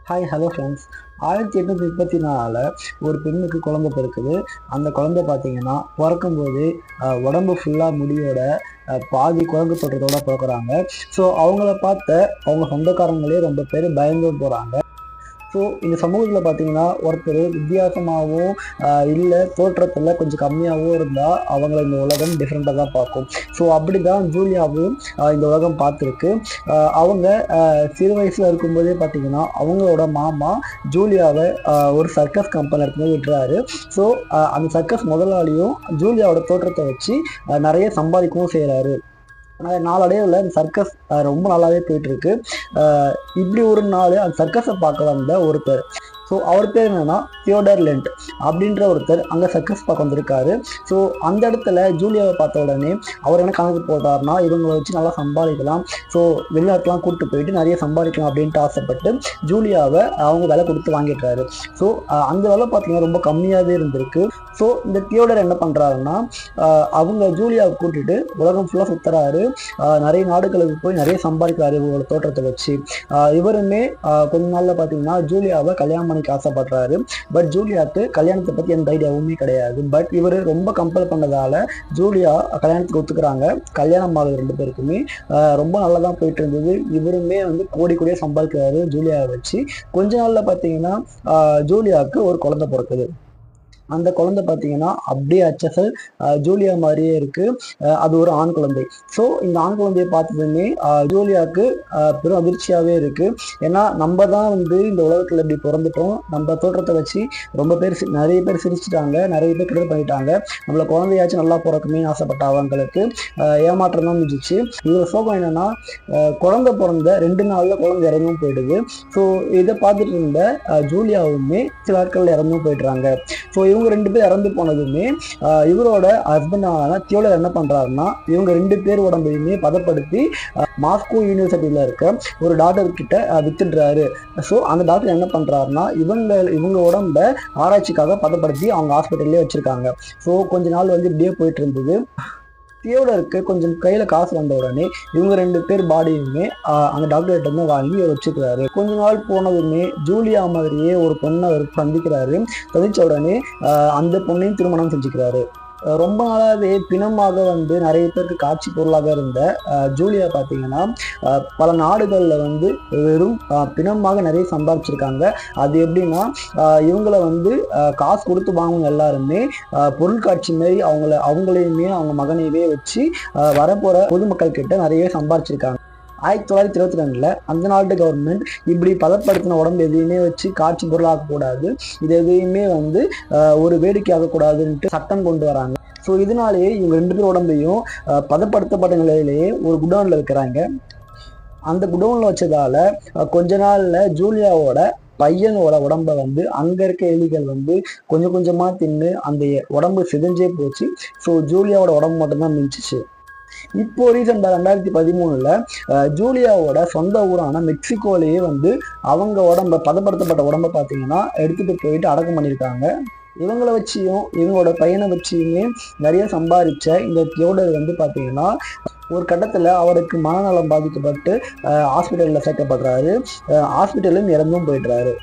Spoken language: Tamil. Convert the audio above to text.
Hi hello friends. 1834 ஒரு பெண்ணுக்கு குழந்தை பிறக்குது. அந்த குழந்தை பார்த்தீங்கன்னா பிறக்கும்போது உடம்பு ஃபுல்லாக முடியோட பாதி குழந்தை தொட்டத்தோட பிறக்குறாங்க. ஸோ அவங்கள பார்த்த அவங்க சொந்தக்காரங்களே ரொம்ப பேர் பயந்து போகிறாங்க. ஸோ இந்த சமூகத்தில் பார்த்தீங்கன்னா ஒருத்தர் வித்தியாசமாகவும் இல்லை தோற்றத்தில் கொஞ்சம் கம்மியாகவும் இருந்தால் அவங்கள இந்த உலகம் டிஃப்ரெண்ட்டாக தான் பார்க்கும். ஸோ அப்படி தான் ஜூலியாவும் இந்த உலகம் பார்த்துருக்கு. அவங்க சிறு வயசில் இருக்கும்போதே பார்த்தீங்கன்னா அவங்களோட மாமா ஜூலியாவை ஒரு சர்க்கஸ் கம்பெனி எடுத்துன்னு விட்டுறாரு. ஸோ அந்த சர்க்கஸ் முதலாளியும் ஜூலியாவோட தோற்றத்தை வச்சு நிறைய சம்பாதிக்கவும் செய்கிறாரு. நாளடைவில் அந்த சர்க்கஸ் ரொம்ப நல்லாவே போயிட்டு இருக்கு. இப்படி ஒரு நாள் அந்த சர்க்கஸை பார்க்க வந்த ஒருத்தர், ஸோ அவர் பேர் என்னன்னா தியோடர் லெண்ட் அப்படின்ற ஒருத்தர் அங்கே சர்க்கஸ் பார்க்க வந்திருக்காரு. ஸோ அந்த இடத்துல ஜூலியாவை பார்த்த உடனே அவர் என்ன கணக்கு போட்டார்னா, இவங்களை வச்சு நல்லா சம்பாதிக்கலாம், ஸோ வெளிநாட்டுலாம் கூப்பிட்டு போயிட்டு நிறைய சம்பாதிக்கலாம் அப்படின்ட்டு ஆசைப்பட்டு ஜூலியாவை அவங்க விலை கொடுத்து வாங்கிட்டாரு. ஸோ அந்த விலை பார்த்தீங்கன்னா ரொம்ப கம்மியாகவே இருந்திருக்கு. ஸோ இந்த தியோடர் என்ன பண்ணுறாருன்னா, அவங்க ஜூலியாவை கூட்டிட்டு உலகம் ஃபுல்லாக சுற்றுறாரு. நிறைய நாடுகளுக்கு போய் நிறைய சம்பாதிக்கிறாரு இவங்களோட தோற்றத்தை வச்சு. இவருமே கொஞ்ச நாளில் பார்த்தீங்கன்னா ஜூலியாவை கல்யாணம் பண்ணிக்க ஆசைப்படுறாரு. பட் ஜூலியாவுக்கு கல்யாணத்தை பற்றி எந்த ஐடியாவுமே கிடையாது. பட் இவர் ரொம்ப கம்பல் பண்ணதால ஜூலியா கல்யாணத்துக்கு ஒத்துக்கிறாங்க. கல்யாணம் ஆகுது ரெண்டு பேருக்குமே. ரொம்ப நல்லா தான் போயிட்டு இருந்தது. இவருமே கோடி கோடியாக சம்பாதிக்கிறாரு ஜூலியாவை வச்சு. கொஞ்ச நாளில் பார்த்தீங்கன்னா ஜூலியாவுக்கு ஒரு குழந்தை பிறக்குது. அந்த குழந்தை பார்த்தீங்கன்னா அப்படியே அச்சசல் ஜூலியா மாதிரியே இருக்கு. அது ஒரு ஆண் குழந்தை. ஸோ இந்த ஆண் குழந்தையை பார்த்ததுமே ஜூலியாவுக்கு பெரும் அதிர்ச்சியாகவே இருக்கு. ஏன்னா நம்ம தான் இந்த உலகத்தில் இப்படி பிறந்துட்டோம், நம்ம தோற்றத்தை வச்சு ரொம்ப பேர் நிறைய பேர் சிரிச்சிட்டாங்க, நிறைய பேர் கிண்டல் பண்ணிட்டாங்க. நம்மள குழந்தையாச்சும் நல்லா பிறக்குமே ஆசைப்பட்ட அவங்களுக்கு ஏமாற்றம் தான் முடிஞ்சிச்சு. இதில் சோகம் என்னன்னா, குழந்தை பிறந்த 2 நாளில் குழந்தை இறந்தும் போயிடுது. ஸோ இதை பார்த்துட்டு இருந்த ஜூலியாவுமே சில நாட்களில் இறந்தும் போயிடுறாங்க. ஸோ இவங்க 2 பேர் இறந்து போனதுமே இவரோட ஹஸ்பண்டான தியோடர் என்ன பண்றாருன்னா, இவங்க 2 பேர் உடம்பையுமே பதப்படுத்தி மாஸ்கோ யூனிவர்சிட்டியில இருக்க ஒரு டாக்டர் கிட்ட வித்துடுறாரு. ஸோ அந்த டாக்டர் என்ன பண்றாருன்னா, இவங்க உடம்ப ஆராய்ச்சிக்காக பதப்படுத்தி அவங்க ஹாஸ்பிட்டல்லே வச்சிருக்காங்க. ஸோ கொஞ்ச நாள் இப்படியே போயிட்டு இருந்தது. தியோடருக்கு கொஞ்சம் கையில் காசு வந்த உடனே இவங்க 2 பேர் பாடியுமே அந்த டாக்டர்கிட்ட இருந்து வாங்கி வச்சுக்கிறாரு. கொஞ்ச நாள் போனதுமே ஜூலியா மாதிரியே ஒரு பொண்ணை அவர் சந்திக்கிறாரு. சந்திச்ச உடனே அந்த பொண்ணையும் திருமணம் செஞ்சுக்கிறாரு. ரொம்ப நாளாகவே பிணமாக நிறைய பேருக்கு காட்சி பொருளாக இருந்த ஜூலியா பார்த்தீங்கன்னா பல நாடுகளில் வெறும் பிணமாக நிறைய சம்பாதிச்சிருக்காங்க. அது எப்படின்னா, இவங்களை காசு கொடுத்து வாங்குவங்க எல்லாருமே பொருட்காட்சி மாரி அவங்களையுமே அவங்க மகனையுமே வச்சு வரப்போகிற பொதுமக்கள் கிட்ட நிறைய சம்பாதிச்சிருக்காங்க. 1922 அந்த நாட்டு கவர்மெண்ட் இப்படி பதப்படுத்தின உடம்பு எதையுமே வச்சு காட்சி பொருளாகக்கூடாது, இது எதையுமே ஒரு வேடிக்கை ஆகக்கூடாதுன்ட்டு சட்டம் கொண்டு வராங்க. ஸோ இதனாலேயே இவங்க 2 பேர் உடம்பையும் பதப்படுத்தப்பட்ட நிலையிலேயே ஒரு குடோனில் வைக்கிறாங்க. அந்த குடோனில் வச்சதால கொஞ்ச நாளில் ஜூலியாவோட பையனோட உடம்பை அங்க இருக்க எலிகள் கொஞ்சம் கொஞ்சமா தின்னு அந்த உடம்பு சிதைஞ்சே போச்சு. ஸோ ஜூலியாவோட உடம்பு மட்டும்தான் மிஞ்சிச்சு. இப்போ ரீசெண்டா 2013 ஜூலியாவோட சொந்த ஊரான மெக்சிகோலேயே அவங்க பதப்படுத்தப்பட்ட உடம்பை பார்த்தீங்கன்னா எடுத்துட்டு போயிட்டு அடக்கம் பண்ணியிருக்காங்க. இவங்களை வச்சியும் இவங்களோட பையனை வச்சியுமே நிறைய சம்பாதிச்ச இந்த தியோடர் பார்த்தீங்கன்னா ஒரு கட்டத்தில் அவருக்கு மனநலம் பாதிக்கப்பட்டு ஹாஸ்பிட்டலில் சேர்க்கப்படுறாரு. ஹாஸ்பிட்டலும் இறந்தும் போயிடுறாரு.